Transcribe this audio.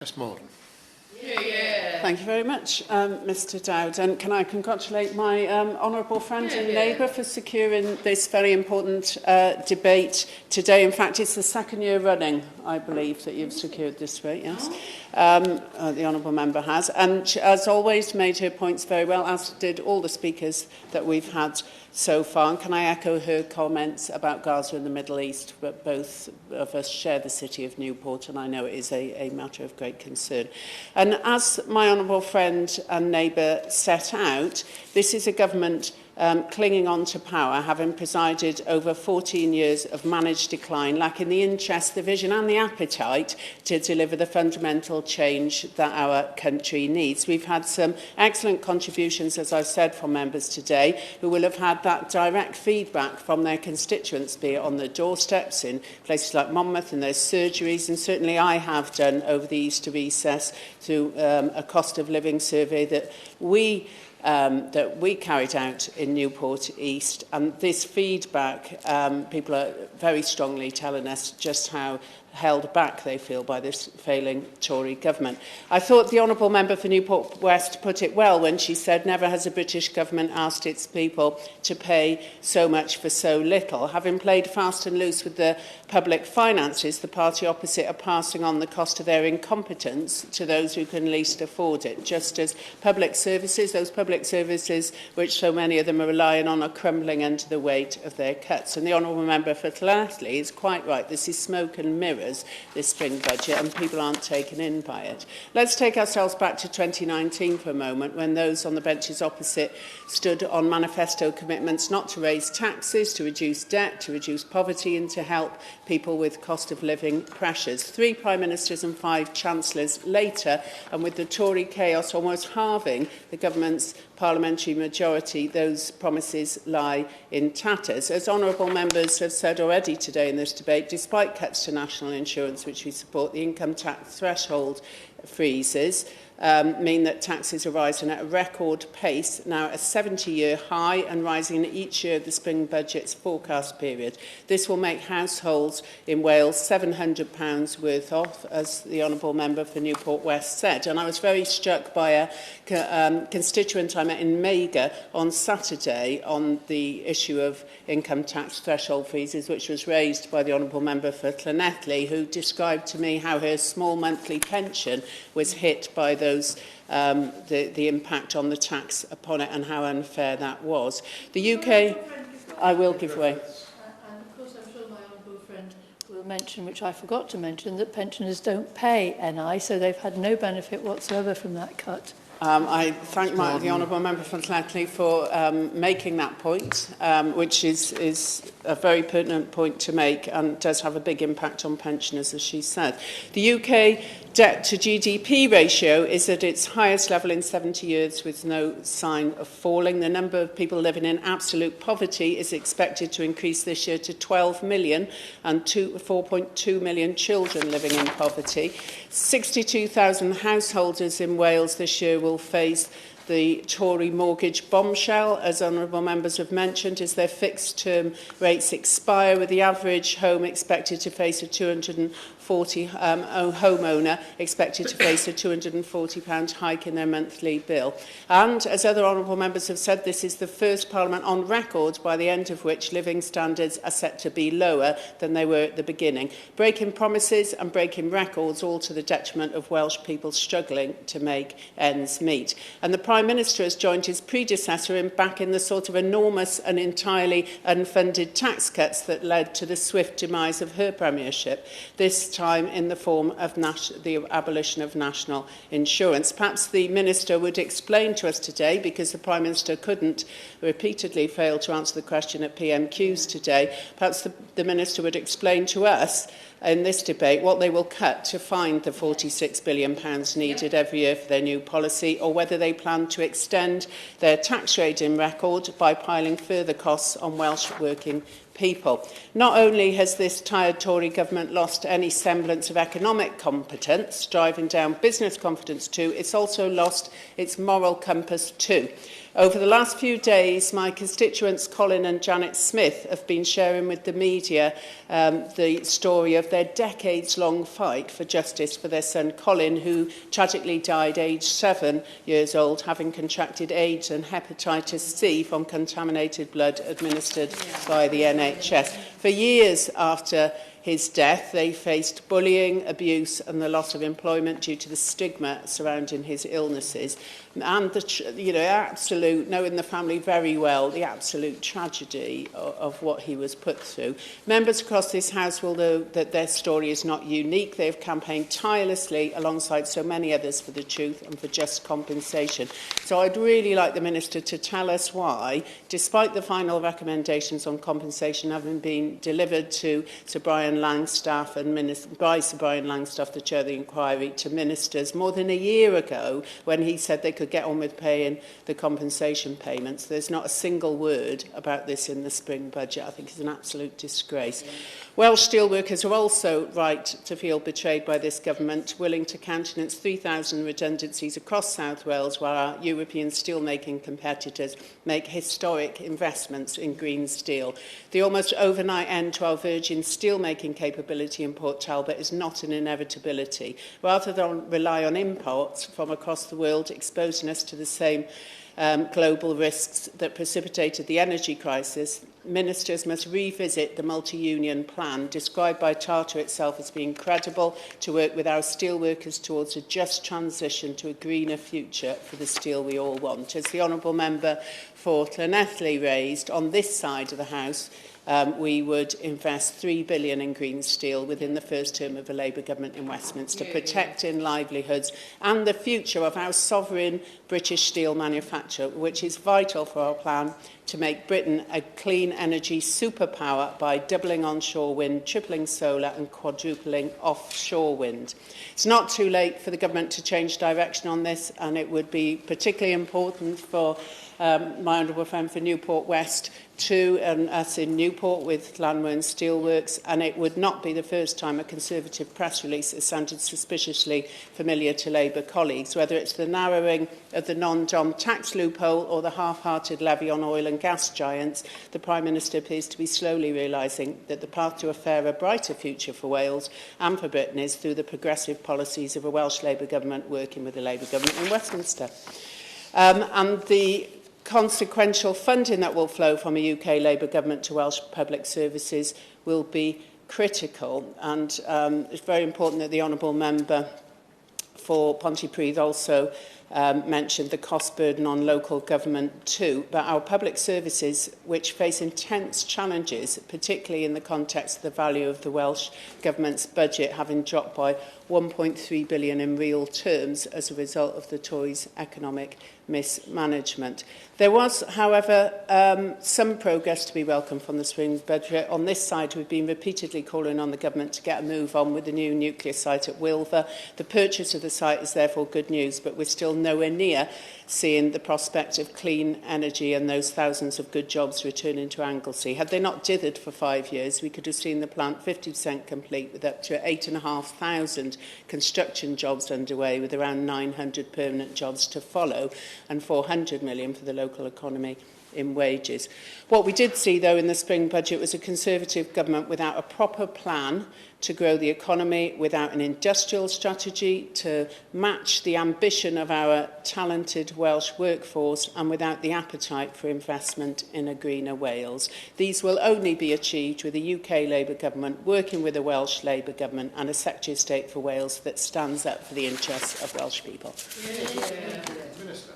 Ms Morgan. Thank you very much, Mr Dowd. And can I congratulate my honourable friend and neighbour for securing this very important debate today. In fact, it's the second year running, I believe, that you've secured this debate, yes. The honourable member has. And she, as always, made her points very well, as did all the speakers that we've had so far. And can I echo her comments about Gaza and the Middle East? But both of us share the city of Newport, and I know it is a matter of great concern. And as my honourable friend and neighbour set out, this is a government clinging on to power, having presided over 14 years of managed decline, lacking the interest, the vision and the appetite to deliver the fundamental change that our country needs. We've had some excellent contributions, as I've said, from members today who will have had that direct feedback from their constituents, be it on their doorsteps in places like Monmouth and their surgeries, and certainly I have done over the Easter recess through a cost of living survey that we carried out in Newport East. And this feedback, people are very strongly telling us just how held back they feel by this failing Tory government. I thought the honourable member for Newport West put it well when she said never has a British government asked its people to pay so much for so little. Having played fast and loose with the public finances, the party opposite are passing on the cost of their incompetence to those who can least afford it, just as public services, those public services which so many of them are relying on, are crumbling under the weight of their cuts. And the honourable member for Llanelli is quite right. This is smoke and mirrors, this spring budget, and people aren't taken in by it. Let's take ourselves back to 2019 for a moment, when those on the benches opposite stood on manifesto commitments not to raise taxes, to reduce debt, to reduce poverty and to help people with cost of living pressures. 3 Prime Ministers and 5 Chancellors later, and with the Tory chaos almost halving the government's parliamentary majority, those promises lie in tatters. As honourable members have said already today in this debate, despite cuts to national insurance, which we support, the income tax threshold freezes mean that taxes are rising at a record pace, now a 70-year high, and rising each year of the spring budget's forecast period. This will make households in Wales £700 worth off, as the honourable member for Newport West said. And I was very struck by a constituent I met in Mega on Saturday on the issue of income tax threshold freezes, which was raised by the honourable member for Llanelli, who described to me how her small monthly pension was hit by the impact on the tax upon it and how unfair that was. The UK, I will give way. And of course, I'm sure my honourable friend will mention, which I forgot to mention, that pensioners don't pay NI, so they've had no benefit whatsoever from that cut. I thank the honourable member for Llanelli for making that point, which is a very pertinent point to make and does have a big impact on pensioners, as she said. The UK debt to GDP ratio is at its highest level in 70 years with no sign of falling. The number of people living in absolute poverty is expected to increase this year to 12 million and 4.2 million children living in poverty. 62,000 householders in Wales this year will face the Tory mortgage bombshell, as honourable members have mentioned, as their fixed-term rates expire, with the average home expected to face a homeowner expected to face a £240 hike in their monthly bill. And, as other honourable members have said, this is the first Parliament on record by the end of which living standards are set to be lower than they were at the beginning. Breaking promises and breaking records, all to the detriment of Welsh people struggling to make ends meet. And the Prime Minister has joined his predecessor in backing the sort of enormous and entirely unfunded tax cuts that led to the swift demise of her premiership, this time in the form of the abolition of national insurance. Perhaps the Minister would explain to us today, because the Prime Minister couldn't repeatedly fail to answer the question at PMQs today, perhaps the Minister would explain to us in this debate what they will cut to find the £46 billion needed every year for their new policy, or whether they plan to extend their tax rating record by piling further costs on Welsh working people. Not only has this tired Tory government lost any semblance of economic competence, driving down business confidence too, it's also lost its moral compass too. Over the last few days, my constituents Colin and Janet Smith have been sharing with the media the story of their decades-long fight for justice for their son Colin, who tragically died aged 7 years old, having contracted AIDS and hepatitis C from contaminated blood administered by the NHS. For years after his death, they faced bullying, abuse and the loss of employment due to the stigma surrounding his illnesses. And the knowing the family very well, the absolute tragedy of what he was put through. Members across this House will know that their story is not unique. They have campaigned tirelessly alongside so many others for the truth and for just compensation. So I'd really like the Minister to tell us why, despite the final recommendations on compensation having been delivered to Sir Brian Langstaff by Sir Brian Langstaff, the chair of the inquiry, to ministers more than a year ago when he said they could get on with paying the compensation payments. There's not a single word about this in the spring budget. I think it's an absolute disgrace. Welsh steelworkers are also right to feel betrayed by this government, willing to countenance 3,000 redundancies across South Wales while our European steelmaking competitors make historic investments in green steel. The almost overnight end to our virgin steelmaking capability in Port Talbot is not an inevitability. Rather than rely on imports from across the world, exposing us to the same global risks that precipitated the energy crisis, ministers must revisit the multi-union plan described by Charter itself as being credible to work with our steelworkers towards a just transition to a greener future for the steel we all want. As the Honourable Member for Llanelli raised, on this side of the House, we would invest £3 billion in green steel within the first term of a Labour government in Westminster, protecting livelihoods and the future of our sovereign British steel manufacturer, which is vital for our plan to make Britain a clean energy superpower by doubling onshore wind, tripling solar and quadrupling offshore wind. It's not too late for the government to change direction on this, and it would be particularly important for my honourable friend for Newport West and us in Newport with Llanwern Steelworks, and it would not be the first time a Conservative press release has sounded suspiciously familiar to Labour colleagues, whether it's the narrowing of the non-dom tax loophole or the half-hearted levy on oil and gas giants. The Prime Minister appears to be slowly realising that the path to a fairer, brighter future for Wales and for Britain is through the progressive policies of a Welsh Labour government working with the Labour government in Westminster. And the consequential funding that will flow from a UK Labour government to Welsh public services will be critical, and it's very important that the Honourable Member for Pontypridd also mentioned the cost burden on local government too, but our public services, which face intense challenges, particularly in the context of the value of the Welsh Government's budget having dropped by 1.3 billion in real terms as a result of the Tories' economic mismanagement. There was, however, some progress to be welcomed from the spring budget. On this side, we've been repeatedly calling on the government to get a move on with the new nuclear site at Wilver. The purchase of the site is therefore good news, but we're still nowhere near seeing the prospect of clean energy and those thousands of good jobs returning to Anglesey. Had they not dithered for 5 years, we could have seen the plant 50% complete with up to 8,500 construction jobs underway, with around 900 permanent jobs to follow and 400 million for the local economy in wages. What we did see, though, in the spring budget was a Conservative government without a proper plan to grow the economy, without an industrial strategy to match the ambition of our talented Welsh workforce, and without the appetite for investment in a greener Wales. These will only be achieved with a UK Labour government working with a Welsh Labour government and a Secretary of State for Wales that stands up for the interests of Welsh people. Minister.